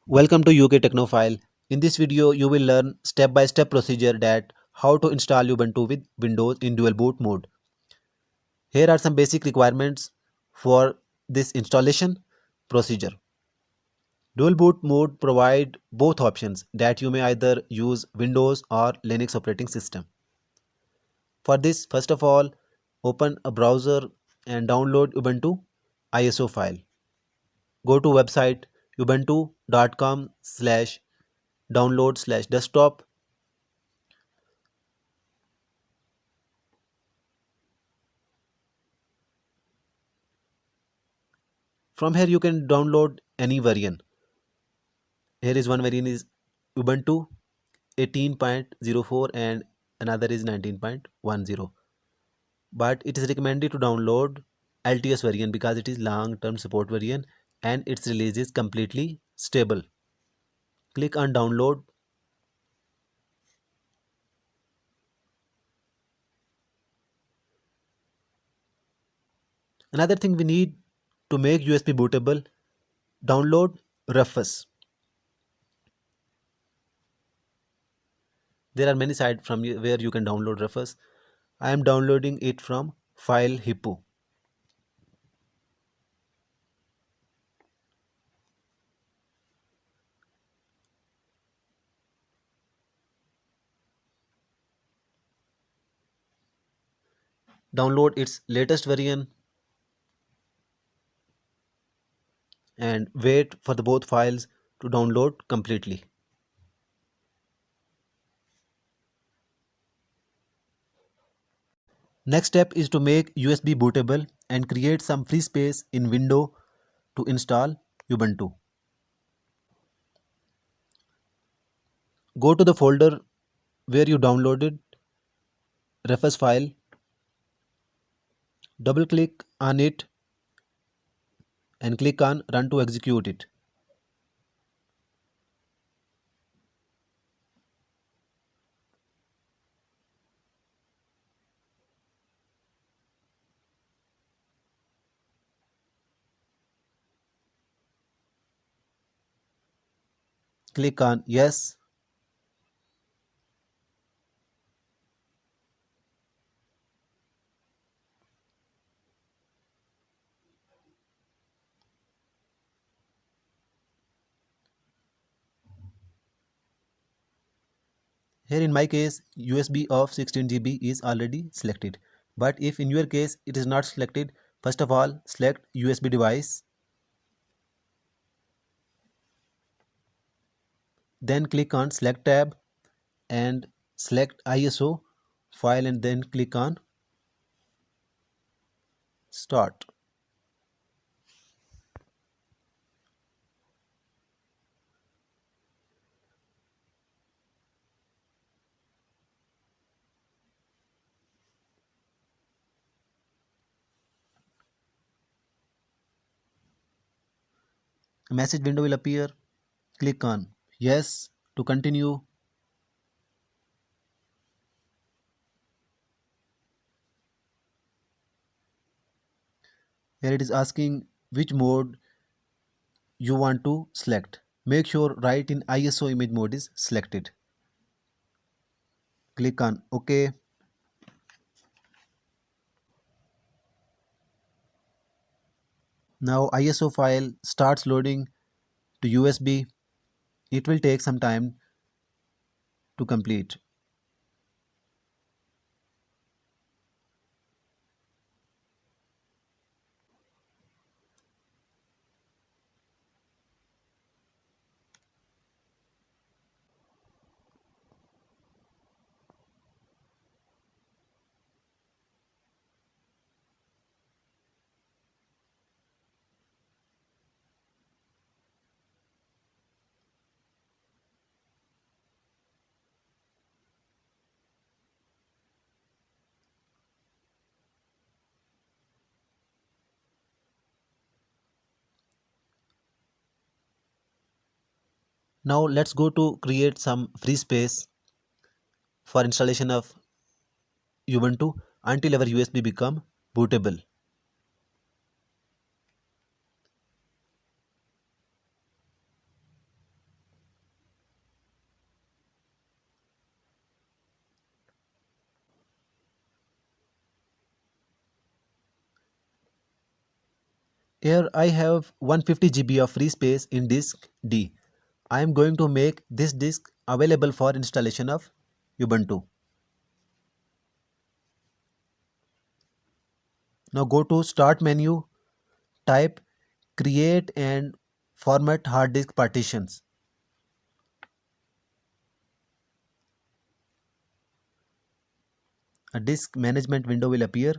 Welcome to UK Technophile. In this video, you will learn step-by-step procedure that how to install Ubuntu with Windows in dual boot mode. Here are some basic requirements for this installation procedure. Dual boot mode provide both options that you may either use Windows or Linux operating system. For this, first of all, open a browser and download Ubuntu ISO file. Go to website ubuntu.com/download/desktop. From here you can download any variant. Here is one variant is Ubuntu 18.04 and another is 19.10. But it is recommended to download LTS variant because it is long term support variant and its release is completely stable. Click on download. Another thing we need to make USB bootable, download Rufus. There are many sites from where you can download Rufus. I am downloading it from File Hippo. Download its latest variant and wait for the both files to download completely. Next step is to make USB bootable and create some free space in window to install Ubuntu. Go to the folder where you downloaded Rufus file, double click on it and click on run to execute it. Click on yes. Here in my case USB of 16 GB is already selected, but if in your case it is not selected, first of all select USB device, then click on select tab and select ISO file and then click on start. A message window will appear. Click on yes to continue. Here it is asking which mode you want to select. Make sure right in ISO image mode is selected. Click on OK. Now ISO file starts loading to USB. It will take some time to complete. Now let's go to create some free space for installation of Ubuntu until our USB become bootable. Here I have 150 GB of free space in disk D. I am going to make this disk available for installation of Ubuntu. Now go to Start menu, type Create and Format Hard Disk Partitions. A disk management window will appear.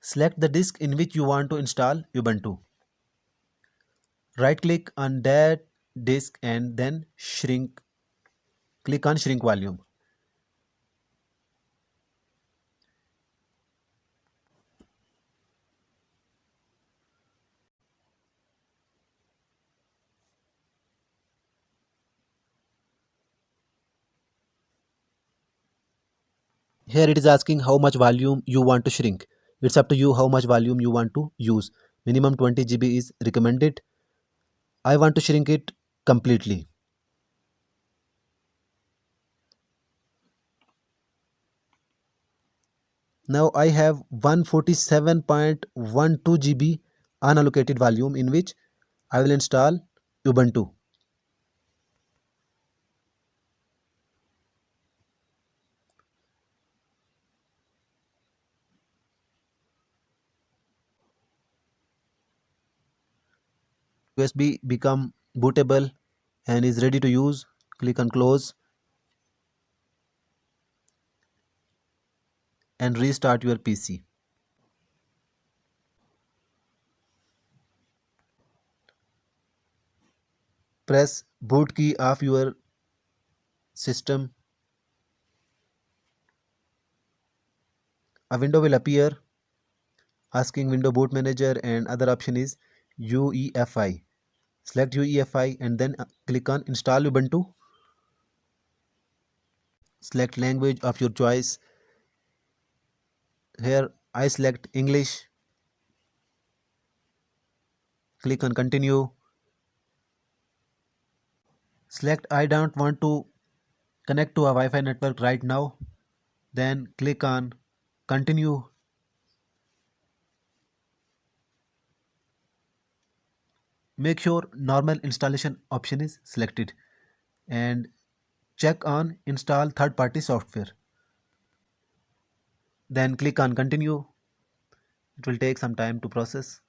Select the disk in which you want to install Ubuntu. Right click on that disk and then shrink. Click on Shrink Volume. Here it is asking how much volume you want to shrink. It's up to you how much volume you want to use. Minimum 20 GB is recommended. I want to shrink it completely. Now I have 147.12 GB unallocated volume in which I will install Ubuntu. USB become bootable and is ready to use. Click on close and restart your PC. Press boot key of your system. A window will appear asking window boot manager, and other option is UEFI. Select UEFI and then click on install Ubuntu. Select language of your choice. Here I select English. Click on continue. Select I don't want to connect to a Wi-Fi network right now. Then click on continue. Make sure normal installation option is selected and check on install third-party software. Then click on continue. It will take some time to process.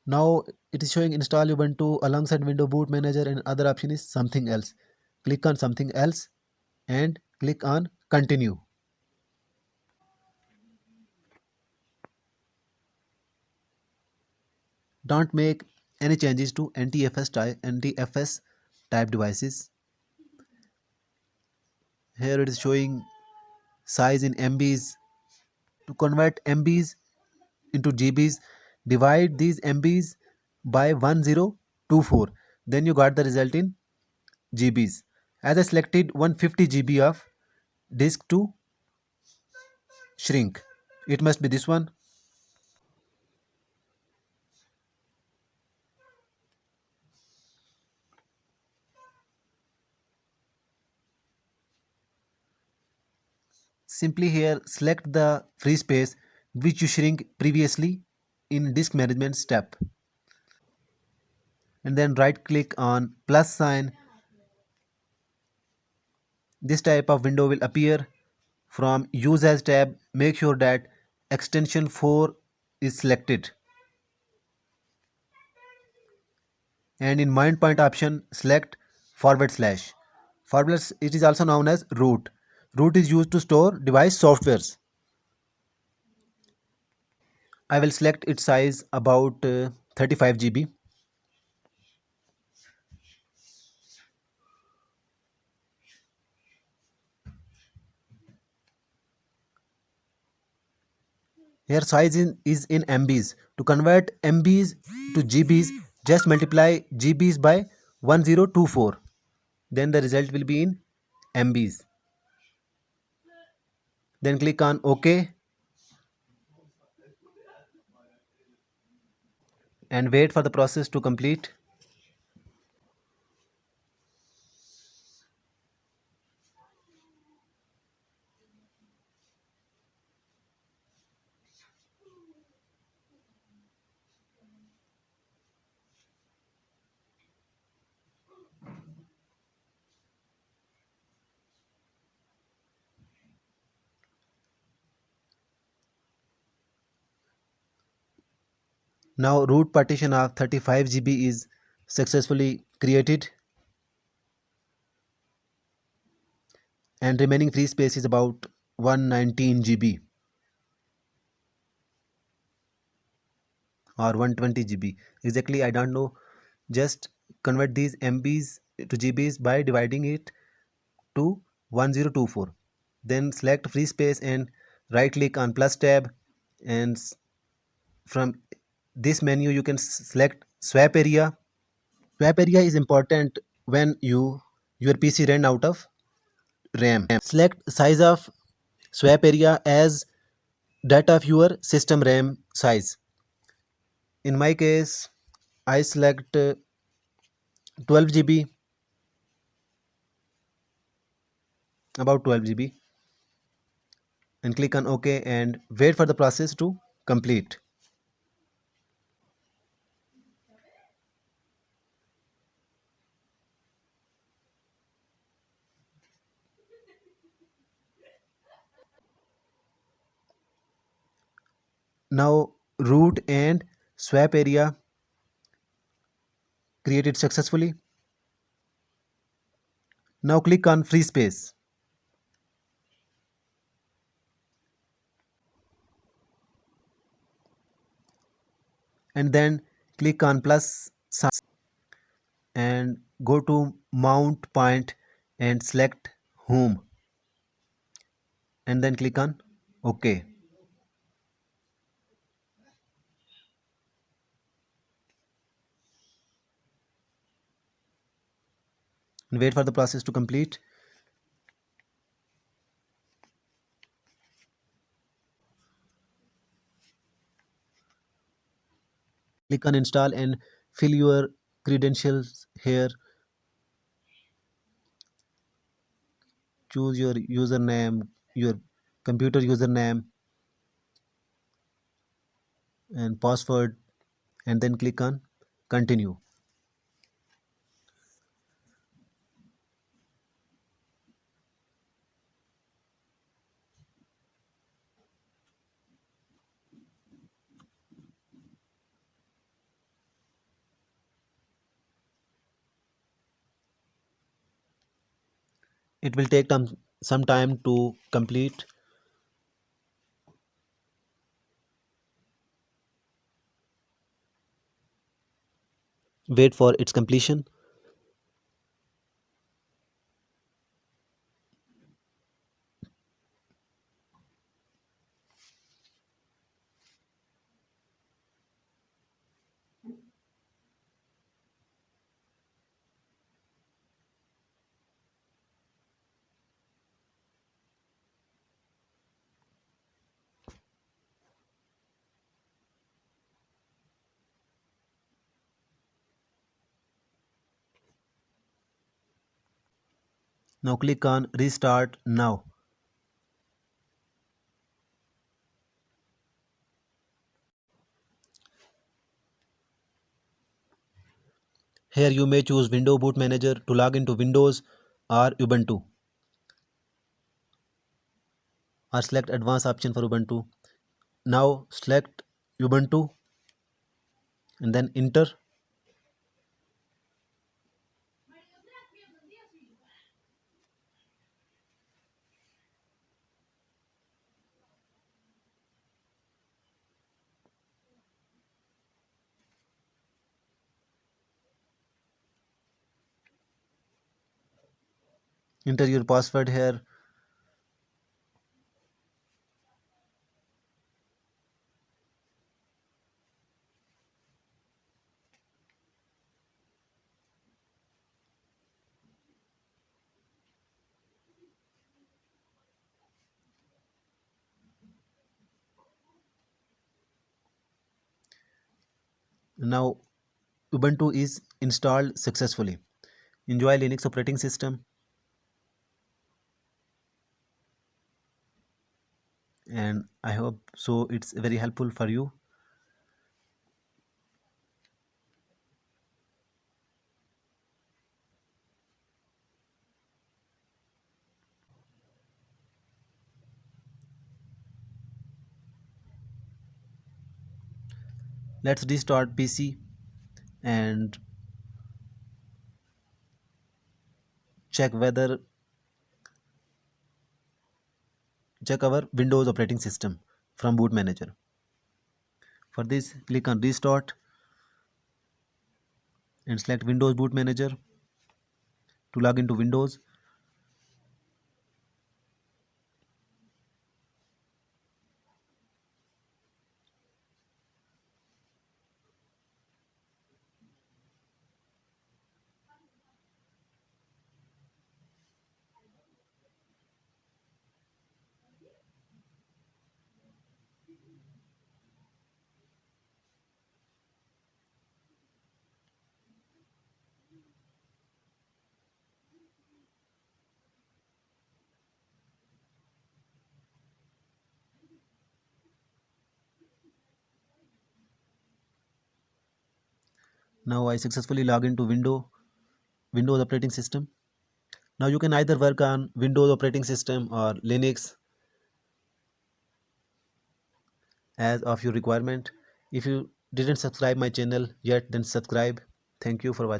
Now it is showing install Ubuntu alongside window boot manager, and other option is something else. Click on something else and click on continue. Don't make any changes to NTFS type devices. Here it is showing size in MBs. To convert MBs into GBs, divide these MBs by 1024. Then you got the result in GBs. As I selected 150 GB of disk to shrink, it must be this one. Simply here select the free space which you shrink previously in disk management step, and then right click on plus sign. This type of window will appear. From use as tab, make sure that extension 4 is selected, and in mind point option select forward slash. It is also known as root. Root is used to store device softwares. I will select its size about 35 GB. Here size is in MBs. To convert MBs to GBs, just multiply GBs by 1024. Then the result will be in MBs. Then click on OK and wait for the process to complete. Now root partition of 35 GB is successfully created and remaining free space is about 119 GB or 120 GB. Exactly, I don't know. Just convert these MBs to GBs by dividing it to 1024. Then select free space and right click on plus tab, and from this menu you can select swap area. Swap area is important when your PC ran out of RAM. Select size of swap area as that of your system RAM size. In my case, I select 12 GB, about 12 GB, and click on OK and wait for the process to complete. Now root and swap area created successfully. Now click on free space and then click on plus sign and go to mount point and select home and then click on OK and wait for the process to complete. Click on install and fill your credentials here. Choose your username, your computer username and password, and then click on continue. It will take some time to complete. Wait for its completion. Now click on restart now. Here you may choose Window Boot Manager to log into Windows or Ubuntu, or select advanced option for Ubuntu. Now select Ubuntu and then enter. Enter your password here. Now Ubuntu is installed successfully. Enjoy Linux operating system, and I hope so it's very helpful for you. Let's restart PC and check whether check our Windows operating system from boot manager. For this, click on restart and select Windows boot manager to log into Windows. Now I successfully log into Windows operating system. Now you can either work on Windows operating system or Linux as of your requirement. If you didn't subscribe my channel yet, then subscribe. Thank you for watching.